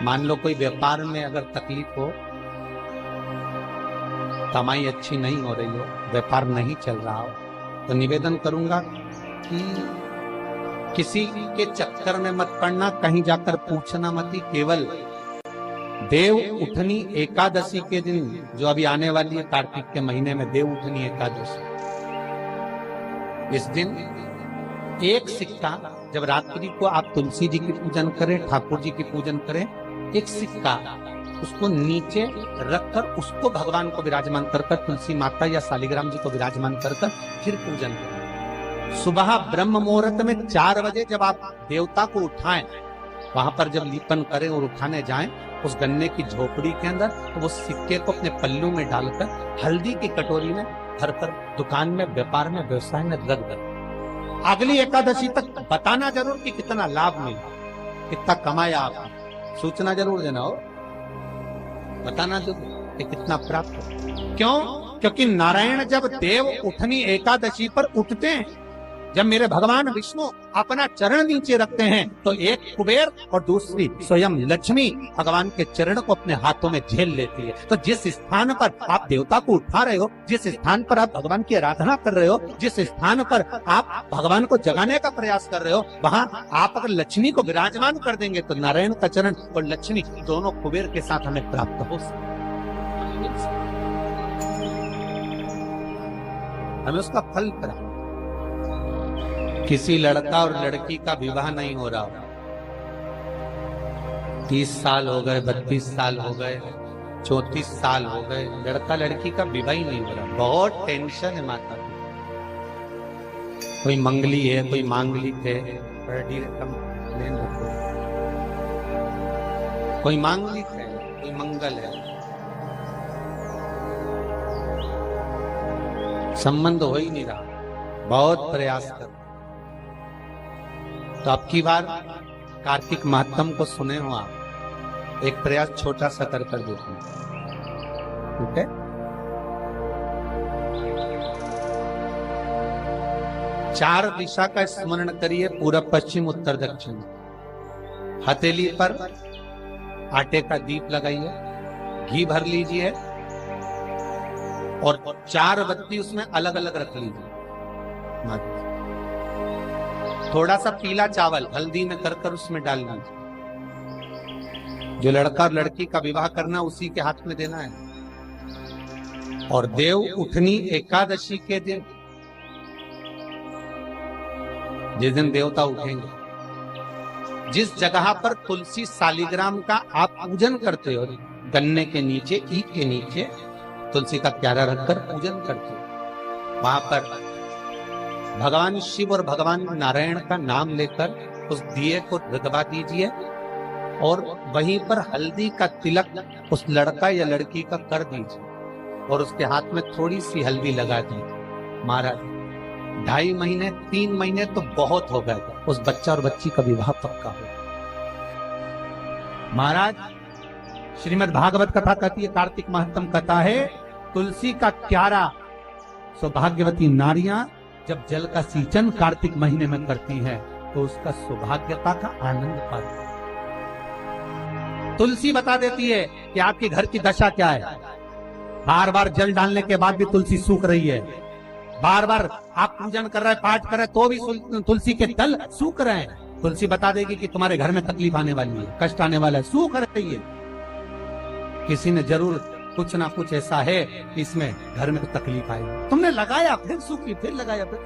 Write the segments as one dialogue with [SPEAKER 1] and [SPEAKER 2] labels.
[SPEAKER 1] मान लो कोई व्यापार में अगर तकलीफ हो, कमाई अच्छी नहीं हो रही हो, व्यापार नहीं चल रहा हो, तो निवेदन करूंगा कि किसी के चक्कर में मत पड़ना, कहीं जाकर पूछना मत ही। केवल देव उठनी एकादशी के दिन, जो अभी आने वाली है कार्तिक के महीने में देव उठनी एकादशी, इस दिन एक सिक्का, जब रात्रि को आप तुलसी जी की पूजन करें, ठाकुर जी की पूजन करें, एक सिक्का उसको नीचे रखकर उसको भगवान को विराजमान कर तुलसी माता या शालिग्राम जी को विराजमान कर फिर पूजन करें। सुबह ब्रह्म मुहूर्त में 4 बजे जब आप देवता को उठाएं, वहां पर जब लीपन करें और उठाने जाएं, उस गन्ने की झोपड़ी के अंदर, तो वो सिक्के को अपने पल्लू में डालकर हल्दी की कटोरी में भरकर दुकान में, व्यापार में, व्यवसाय में रख दे। अगली एकादशी तक बताना जरूर कि कितना लाभ मिला, कितना कमाया आपने, सूचना जरूर देना हो, बताना जरूर कि कितना प्राप्त हो। क्यों? क्योंकि नारायण जब देव उठनी एकादशी पर उठते हैं, जब मेरे भगवान विष्णु अपना चरण नीचे रखते हैं, तो एक कुबेर और दूसरी स्वयं लक्ष्मी भगवान के चरण को अपने हाथों में झेल लेती है। तो जिस स्थान पर आप देवता को उठा रहे हो, जिस स्थान पर आप भगवान की आराधना कर रहे हो, जिस स्थान पर आप भगवान को जगाने का प्रयास कर रहे हो, वहाँ आप अगर लक्ष्मी को विराजमान कर देंगे तो नारायण का चरण और लक्ष्मी दोनों कुबेर के साथ हमें प्राप्त हो सकते, हमें उसका फल प्राप्त। किसी लड़का और लड़की का विवाह नहीं हो रहा, 30 साल हो गए, 32 साल हो गए, 34 साल हो गए, लड़का लड़की का विवाह ही नहीं हो रहा। बहुत टेंशन है माता को। कोई मंगली है, कोई मांगलिक है, कोई मांगलिक है, कोई मंगल है, संबंध हो ही नहीं रहा, बहुत प्रयास कर। तो अब की बार कार्तिक महात्म को सुने हो आप, एक प्रयास छोटा सा कर देखो, ठीक है? चार दिशा का स्मरण करिए, पूरब, पश्चिम, उत्तर, दक्षिण। हथेली पर आटे का दीप लगाइए, घी भर लीजिए और 4 बत्ती उसमें अलग अलग रख लीजिए। थोड़ा सा पीला चावल हल्दी में कर उसमें डाल लीजिए। जो लड़का और लड़की का विवाह करना उसी के हाथ में देना है। और देव उठनी एकादशी के दिन, जिस दिन देवता उठेंगे, जिस जगह पर तुलसी शालिग्राम का आप पूजन करते हो, गन्ने के नीचे, ईख के नीचे तुलसी का क्यारा रखकर पूजन करते हो, वहां पर भगवान शिव और भगवान नारायण का नाम लेकर उस दिए को रगवा दीजिए और वहीं पर हल्दी का तिलक उस लड़का या लड़की का कर दीजिए और उसके हाथ में थोड़ी सी हल्दी लगा दीजिए। महाराज 2.5 महीने 3 महीने तो बहुत हो गए, उस बच्चा और बच्ची का विवाह पक्का हो। महाराज श्रीमद् भागवत कथा कहती है, कार्तिक महात्म कथा है, तुलसी का क्यारा सौभाग्यवती नारियां जब जल का सिंचन कार्तिक महीने में करती हैं, तो उसका सौभाग्यता का आनंद पाती है। तुलसी बता देती है कि आपके घर की दशा क्या है। बार बार जल डालने के बाद भी तुलसी सूख रही है, बार बार आप पूजन कर रहे हैं, पाठ कर रहे हैं, तो भी तुलसी के तल सूख रहे हैं। तुलसी बता देगी कि तुम्हारे घर में तकलीफ आने वाली है, कष्ट आने वाला है, सूख रही है। किसी ने जरूर कुछ ना कुछ ऐसा है कि इसमें घर में तकलीफ आई, तुमने लगाया फिर सूखी, फिर लगाया फिर।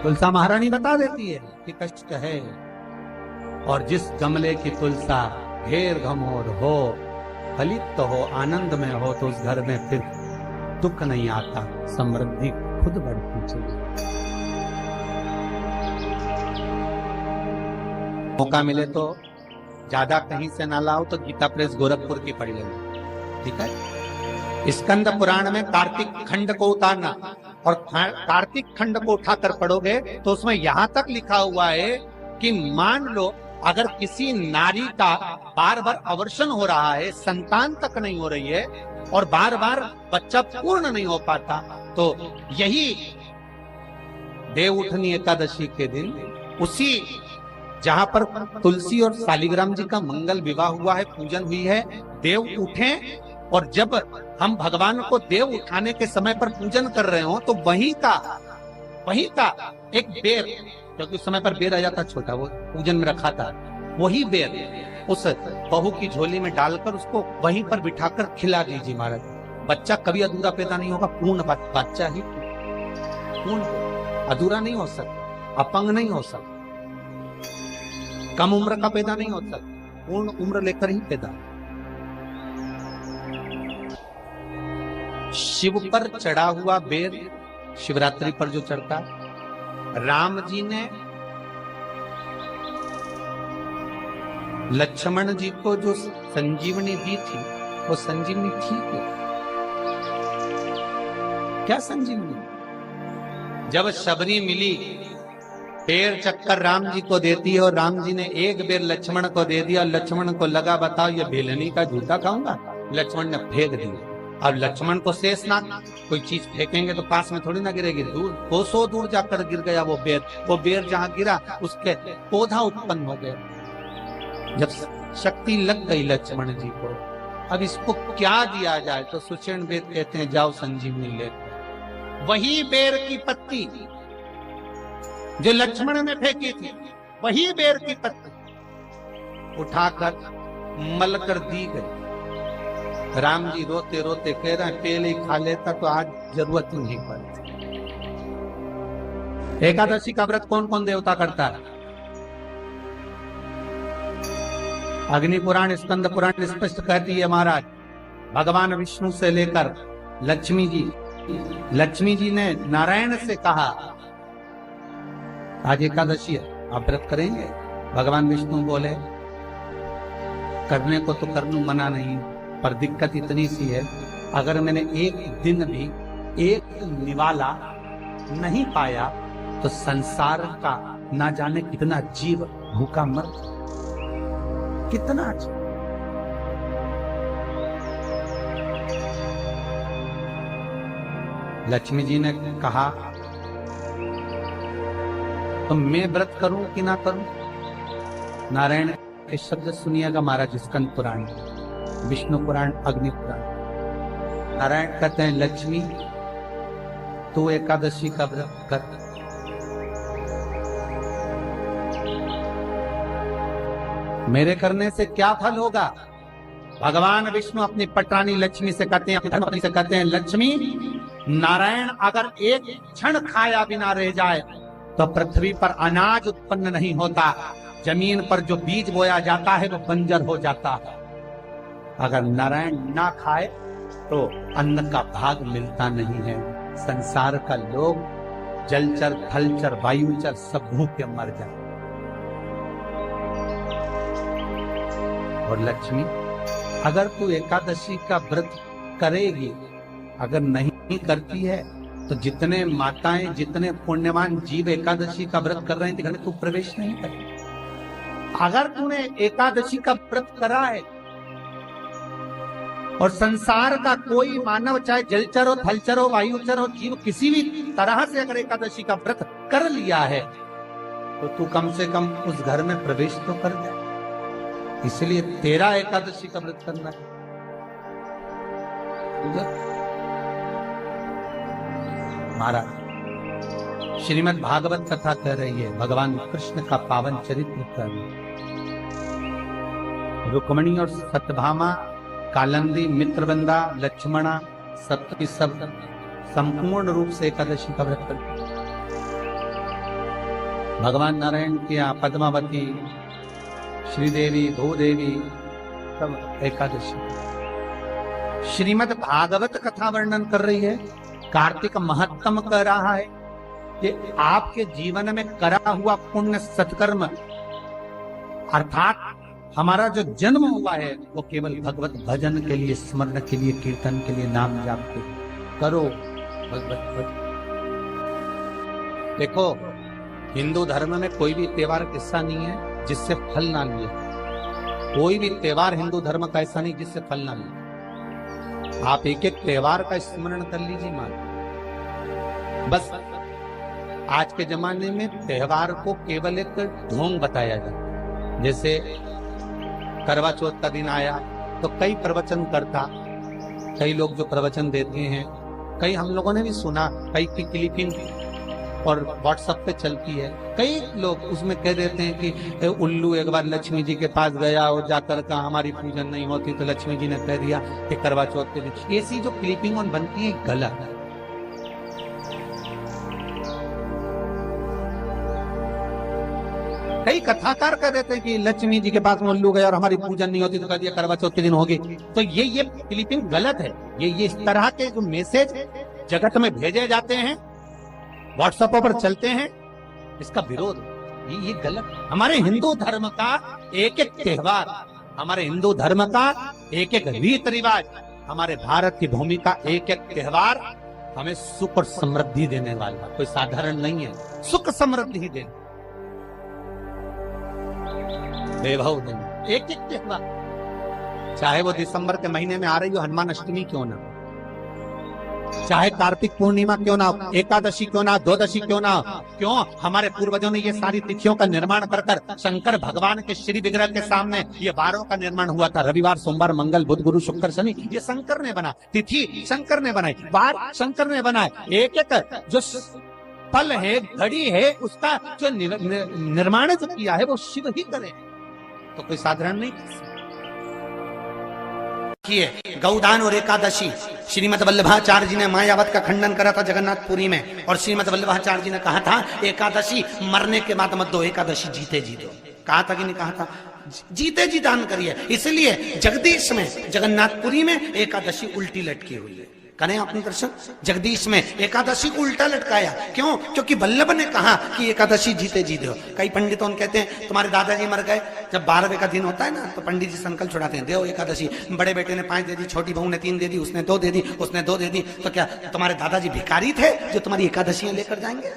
[SPEAKER 1] तुलसा महारानी बता देती है कि कष्ट है। और जिस गमले की तुलसा घेर घमोर हो, फलित तो हो, आनंद में हो, तो उस घर में फिर दुख नहीं आता, समृद्धि खुद बढ़ती चली। मौका मिले तो ज्यादा कहीं से ना लाओ तो गीता प्रेस गोरखपुर की पढ़ लेना, ठीक है? स्कंद पुराण में कार्तिक खंड को उतारना, और कार्तिक खंड को उठाकर पढ़ोगे तो उसमें यहां तक लिखा हुआ है कि मान लो अगर किसी नारी का बार बार अवर्षण हो रहा है, संतान तक नहीं हो रही है और बार बार बच्चा पूर्ण नहीं हो पाता, तो यही देव उठनी एकादशी के दिन उसी जहां पर तुलसी और शालिग्राम जी का मंगल विवाह हुआ है, पूजन हुई है, देव उठे, और जब हम भगवान को देव उठाने के समय पर पूजन कर रहे हो तो वहीं का एक बेर, क्योंकि उस समय पर बेर आया था छोटा, वो पूजन में रखा था, वही बेर उस बहू की झोली में डालकर उसको वहीं पर बिठाकर खिला दीजिए महाराज। बच्चा कभी अधूरा पैदा नहीं होगा, पूर्ण बच्चा ही पूर्ण, अधूरा नहीं हो सकता, अपंग नहीं हो सकता, कम उम्र का पैदा नहीं हो सकता, पूर्ण उम्र लेकर ही पैदा। शिव पर चढ़ा हुआ बेर शिवरात्रि पर जो चढ़ता, राम जी ने लक्ष्मण जी को जो संजीवनी दी थी, वो संजीवनी थी क्या संजीवनी? जब शबरी मिली, पैर चक्कर राम जी को देती है और राम जी ने एक बेर लक्ष्मण को दे दिया, लक्ष्मण को लगा बताओ ये भेलनी का जूता खाऊंगा, लक्ष्मण ने फेंक दिया। अब लक्ष्मण को शेष ना, कोई चीज फेंकेंगे तो पास में थोड़ी ना गिरेगी, दूर कोसों दूर जाकर गिर गया वो बेर जहां गिरा उसके पौधा उत्पन्न हो गया। जब शक्ति लग गई लक्ष्मण जी को, अब इसको क्या दिया जाए, तो सुषेण वेद कहते हैं जाओ संजीवनी ले। वही बेर की पत्ती जो लक्ष्मण ने फेंकी थी, वही बेर की पत्ती उठाकर मलकर दी गई। राम जी रोते रोते कह रहे हैं पहले ही खा लेता तो आज जरूरत ही नहीं पड़ती। एकादशी का व्रत कौन कौन देवता करता है? अग्नि पुराण, स्कंद पुराण स्पष्ट कहती है महाराज, भगवान विष्णु से लेकर लक्ष्मी जी ने नारायण से कहा आज एकादशी है, आप व्रत करेंगे? भगवान विष्णु बोले करने को तो कर लूं, मना नहीं, पर दिक्कत इतनी सी है, अगर मैंने एक दिन भी एक निवाला नहीं पाया तो संसार का ना जाने कितना जीव भूखा मर, कितना जीव। लक्ष्मी जी ने कहा तो मैं व्रत करूं कि ना करूं? नारायण के शब्द सुनिएगा महाराज, स्कंद पुराण, विष्णु पुराण, अग्नि पुराण। नारायण कहते हैं लक्ष्मी तू एकादशी का व्रत कर, मेरे करने से क्या फल होगा? भगवान विष्णु अपनी पटरानी लक्ष्मी से कहते हैं, धर्मपत्नी से कहते हैं लक्ष्मी नारायण अगर एक क्षण खाया बिना रह जाए तो पृथ्वी पर अनाज उत्पन्न नहीं होता, जमीन पर जो बीज बोया जाता है वो बंजर हो जाता है। अगर नारायण ना खाए तो अन्न का भाग मिलता नहीं है। संसार का लोग जलचर, थलचर, वायुचर सब भूखे मर जाए। और लक्ष्मी अगर तू एकादशी का व्रत करेगी, अगर नहीं करती है तो जितने माताएं, जितने पुण्यवान जीव एकादशी का व्रत कर रहे हैं घर में तू प्रवेश नहीं करे। अगर तूने एकादशी का व्रत करा है और संसार का कोई मानव, चाहे जलचर हो, थलचर हो, वायुचर हो, जीव किसी भी तरह से अगर एकादशी का व्रत कर लिया है तो तू कम से कम उस घर में प्रवेश तो कर दे। इसलिए तेरा एकादशी का व्रत करना है। महाराज श्रीमद् भागवत कथा कह रही है भगवान कृष्ण का पावन चरित्र कर, रुक्मणी और सत्यभामा, कालंदी, मित्रवृंदा, लक्ष्मणा, सप्तकी सब संपूर्ण रूप से एकादशी का व्रत करते। भगवान नारायण की यहाँ पद्मावती, श्रीदेवी, भूदेवी सब एकादशी। श्रीमद् भागवत कथा वर्णन कर रही है, कार्तिक महत्तम कह रहा है कि आपके जीवन में करा हुआ पुण्य सत्कर्म अर्थात हमारा जो जन्म हुआ है वो केवल भगवत भजन के लिए, स्मरण के लिए, कीर्तन के लिए, नाम जाप के लिए करो। भगवत भजन देखो, हिंदू धर्म में कोई भी त्योहार ऐसा नहीं है जिससे फल ना लिए। कोई भी त्योहार हिंदू धर्म का ऐसा नहीं जिससे फल ना लिए। आप एक एक त्योहार का स्मरण कर लीजिए मान, बस आज के जमाने में त्योहार को केवल एक ढोंग बताया जाता। जैसे करवा चौथ का दिन आया तो कई प्रवचन करता, कई लोग जो प्रवचन देते हैं, कई हम लोगों ने भी सुना, कई की क्लिपिंग और व्हाट्सएप पे चलती है। कई लोग उसमें कह देते हैं कि उल्लू एक बार लक्ष्मी जी के पास गया और जाकर कहा हमारी पूजन नहीं होती, तो लक्ष्मी जी ने कह दिया कि करवा चौथ के दिन। ऐसी जो क्लिपिंग और बनती है गलत है। कई कथाकार कह देते हैं कि लक्ष्मी जी के पास में उल्लू गया और हमारी पूजन नहीं होती, तो कह दिया करवा चौथ के दिन होगी। तो ये क्लिपिंग गलत है। ये इस तरह के जो मैसेज जगत में भेजे जाते हैं, व्हाट्सएप पर चलते हैं, इसका विरोध ये गलत। हमारे हिंदू धर्म का एक एक त्योहार, हमारे हिंदू धर्म का एक एक रीत रिवाज, हमारे भारत की भूमि का एक एक त्योहार हमें सुख और समृद्धि देने वाला, कोई साधारण नहीं है। सुख समृद्धि देने, वैभव देने, एक एक त्योहार, चाहे वो दिसंबर के महीने में आ रही हो हनुमान अष्टमी क्यों ना, चाहे कार्तिक पूर्णिमा क्यों ना, एकादशी क्यों ना, द्वादशी क्यों ना। क्यों? हमारे पूर्वजों ने ये सारी तिथियों का निर्माण कर शंकर भगवान के श्री विग्रह के सामने ये वारों का निर्माण हुआ था। रविवार, सोमवार, मंगल, बुध, गुरु, शुक्र, शनि, ये शंकर ने बना। तिथि शंकर ने बनाई, वार शंकर ने बनाए। एक एक जो पल है, घड़ी है, उसका जो निर्माण जो किया है वो शिव ही करे, तो कोई साधारण नहीं। गौदान और एकादशी, श्रीमद वल्लभाचार्य जी ने मायावत का खंडन करा था जगन्नाथपुरी में, और श्रीमद वल्लभाचार्य जी ने कहा था एकादशी मरने के बाद मत दो, एकादशी जीते जी दो। कहा था कि नहीं कहा था? जीते जी दान करिए। इसलिए जगदीश में, जगन्नाथपुरी में एकादशी उल्टी लटकी हुई है। करें आपने दर्शन? जगदीश में एकादशी को उल्टा लटकाया। क्यों? क्योंकि वल्लभ ने कहा कि एकादशी जीते जी दो। कई पंडितों कहते हैं तुम्हारे दादाजी मर गए, जब 12वें का दिन होता है ना तो पंडित जी संकल्प छुड़ाते हैं, दो एकादशी। बड़े बेटे ने 5 दे दी, छोटी बहू ने 3 दे दी, उसने 2 दे दी, उसने 2 दे दी, तो क्या तुम्हारे दादाजी भिखारी थे जो तुम्हारी एकादशियां लेकर जाएंगे?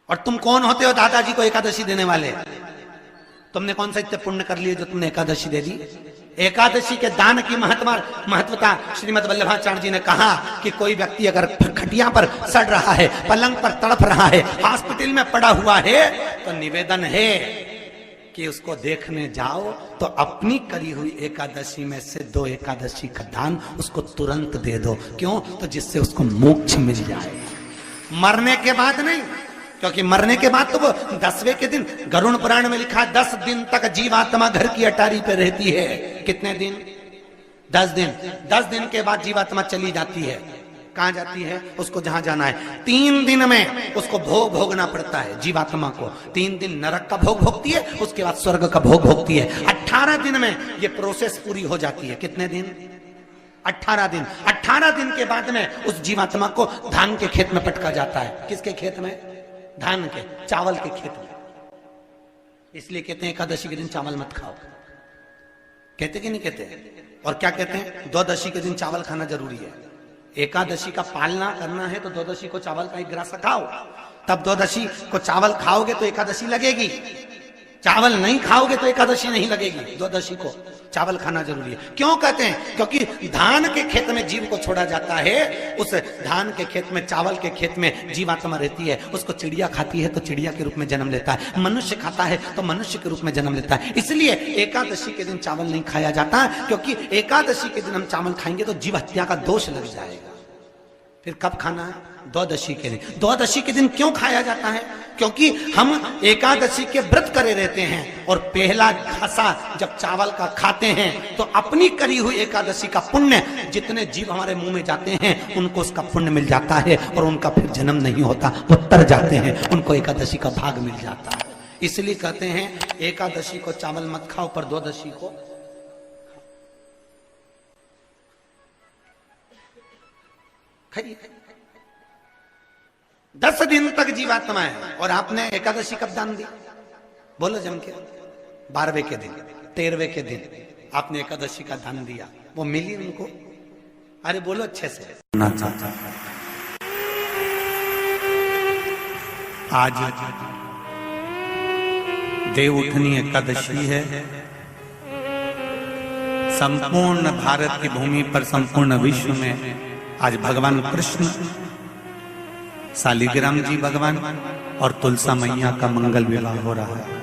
[SPEAKER 1] और तुम कौन होते हो दादाजी को एकादशी देने वाले? तुमने कौन सा इतने पुण्य कर लिए जो तुमने एकादशी दे दी? एकादशी के दान की महत्वता श्रीमद वल्लभाचार्य जी ने कहा कि कोई व्यक्ति अगर खटिया पर सड़ रहा है, पलंग पर तड़प रहा है, हॉस्पिटल में पड़ा हुआ है, तो निवेदन है कि उसको देखने जाओ तो अपनी करी हुई एकादशी में से 2 एकादशी का दान उसको तुरंत दे दो। क्यों? तो जिससे उसको मोक्ष मिल जाए, मरने के बाद नहीं। क्योंकि मरने के बाद तो वो 10वें के दिन, गरुड़ पुराण में लिखा 10 दिन तक जीवात्मा घर की अटारी पे रहती है। कितने दिन? 10 दिन। 10 दिन के बाद जीवात्मा चली जाती है। कहां जाती है? उसको जहां जाना है। 3 दिन में उसको भोग भोगना पड़ता है जीवात्मा को। 3 दिन नरक का भोग भोगती है, उसके बाद स्वर्ग का भोग भोगती है। 18 दिन में ये प्रोसेस पूरी हो जाती है। कितने दिन? 18 दिन। 18 दिन के बाद में उस जीवात्मा को धान के खेत में पटका जाता है। किसके खेत में? धान के, चावल के खेत में। इसलिए कहते हैं एकादशी के दिन चावल मत खाओ। कहते कि नहीं कहते? और क्या कहते हैं? द्वादशी के दिन चावल खाना जरूरी है। एकादशी का पालना करना है तो द्वादशी को चावल का 1 ग्रास खाओ, तब द्वादशी को चावल खाओगे तो एकादशी लगेगी। चावल नहीं खाओगे तो एकादशी नहीं लगेगी। द्वादशी को चावल खाना जरूरी है। क्यों कहते हैं? क्योंकि धान के खेत में जीव को छोड़ा जाता है, उस धान के खेत में, चावल के खेत में जीवात्मा रहती है। उसको चिड़िया खाती है तो चिड़िया के रूप में जन्म लेता है, मनुष्य खाता है तो मनुष्य के रूप में जन्म लेता है। इसलिए एकादशी के दिन चावल नहीं खाया जाता, क्योंकि एकादशी के दिन हम चावल खाएंगे तो जीव हत्या का दोष लग जाएगा। फिर कब खाना है? द्वादशी के दिन। द्वादशी के दिन क्यों खाया जाता है? क्योंकि हम एकादशी के व्रत करे रहते हैं, और पहला घासा जब चावल का खाते हैं तो अपनी करी हुई एकादशी का पुण्य, जितने जीव हमारे मुंह में जाते हैं उनको उसका पुण्य मिल जाता है, और उनका फिर जन्म नहीं होता, वो तर जाते हैं, उनको एकादशी का भाग मिल जाता है। इसलिए कहते हैं एकादशी को चावल मत खाओ, पर द्वादशी को खाइए। 10 दिन तक जीवात्मा है, और आपने एकादशी कब दान दी? बोलो जम के। 12वें के दिन, 13वें के दिन आपने एकादशी का दान दिया, वो मिली उनको? अरे बोलो अच्छे से। आज देवउठनी एकादशी है। संपूर्ण भारत की भूमि पर, संपूर्ण विश्व में आज भगवान कृष्ण शालिग्राम जी भगवान और तुलसा मैया का मंगल विवाह हो रहा है।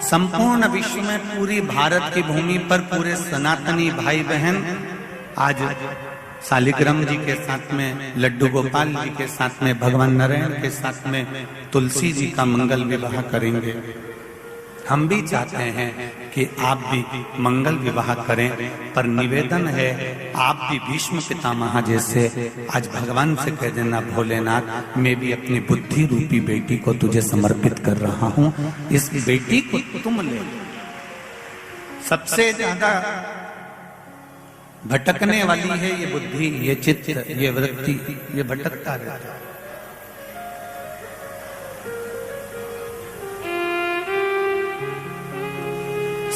[SPEAKER 1] संपूर्ण विश्व में, पूरी भारत की भूमि पर पूरे सनातनी भाई बहन आज शालिग्राम जी के साथ में, लड्डू गोपाल जी के साथ में, भगवान नारायण के साथ में तुलसी जी का मंगल विवाह करेंगे। हम भी चाहते हैं कि आप भी मंगल विवाह करें, पर निवेदन है आप भी भीष्म पितामह जैसे आज भगवान से कह देना, भोलेनाथ मैं भी अपनी बुद्धि रूपी बेटी को तुझे समर्पित कर रहा हूं, इस बेटी को तुम ले। सबसे ज्यादा भटकने वाली है ये बुद्धि, ये चित्त, ये वृत्ति, ये भटकता रहता है।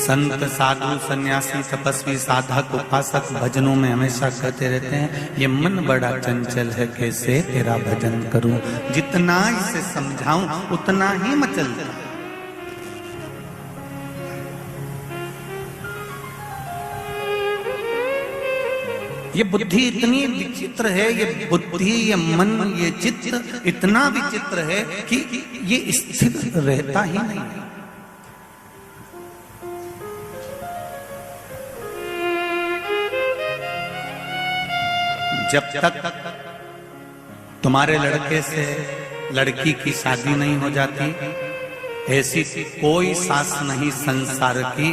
[SPEAKER 1] संत साधु सन्यासी तपस्वी साधक उपासक भजनों में हमेशा कहते रहते हैं, ये मन बड़ा चंचल है, कैसे तेरा भजन करूं, जितना इसे समझाऊं उतना ही मचलता। ये बुद्धि इतनी विचित्र है, ये बुद्धि, ये मन, ये चित्त इतना विचित्र है कि ये स्थिर रहता ही नहीं। जब तक तुम्हारे लड़के से लड़की की शादी नहीं हो जाती, ऐसी कोई सास नहीं संसार की।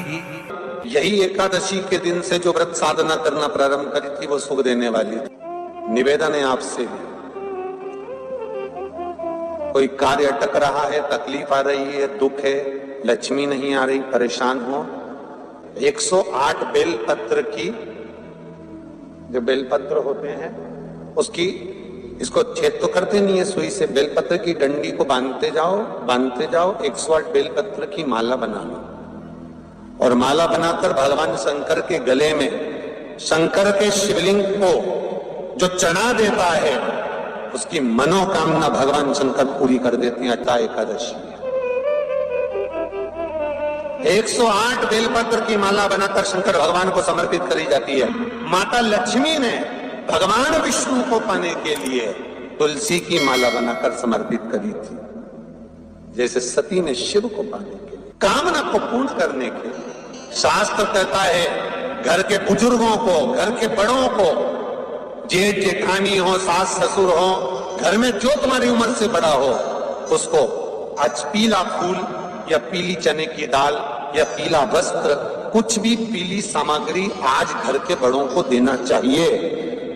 [SPEAKER 2] यही एकादशी के दिन से जो व्रत साधना करना प्रारंभ करी थी वो सुख देने वाली थी। निवेदन है आपसे भी, कोई कार्य अटक रहा है, तकलीफ आ रही है, दुख है, लक्ष्मी नहीं आ रही, परेशान हो, 108 बेलपत्र की, जो बेलपत्र होते हैं उसकी, इसको छेद तो करते नहीं है सुई से, बेलपत्र की डंडी को बांधते जाओ 108 बेलपत्र की माला बना लो, और माला बनाकर भगवान शंकर के गले में, शंकर के शिवलिंग को जो चढ़ा देता है उसकी मनोकामना भगवान शंकर पूरी कर देते हैं। अटा एकादशी 108 बेलपत्र की माला बनाकर शंकर भगवान को समर्पित करी जाती है। माता लक्ष्मी ने भगवान विष्णु को पाने के लिए तुलसी की माला बनाकर समर्पित करी थी, जैसे सती ने शिव को पाने के लिए, कामना को पूर्ण करने के लिए। शास्त्र कहता है घर के बुजुर्गों को, घर के बड़ों को, जेठ जेठानी हो, सास ससुर हो, घर में जो तुम्हारी उम्र से बड़ा हो, उसको आज पीला फूल या पीली चने की दाल या पीला वस्त्र, कुछ भी पीली सामग्री आज घर के बड़ों को देना चाहिए।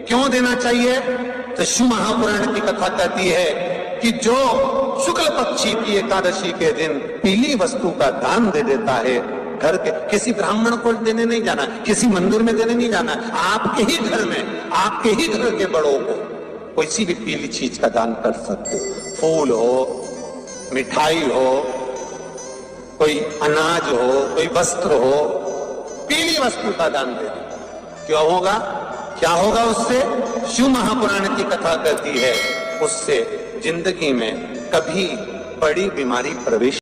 [SPEAKER 2] क्यों देना चाहिए? तो शिव महापुराण की कथा कहती है कि जो शुक्ल पक्षी की एकादशी के दिन पीली वस्तु का दान दे देता है, घर के किसी ब्राह्मण को देने नहीं जाना, किसी मंदिर में देने नहीं जाना, आपके ही घर में, आपके ही घर के बड़ों को किसी भी पीली चीज का दान कर सकते हो। फूल हो, मिठाई हो, कोई अनाज हो, कोई वस्त्र हो, पीली वस्तु का दान दे दो। क्यों होगा? क्या होगा उससे? शिव महापुराण की कथा कहती है उससे जिंदगी में कभी बड़ी बीमारी प्रवेश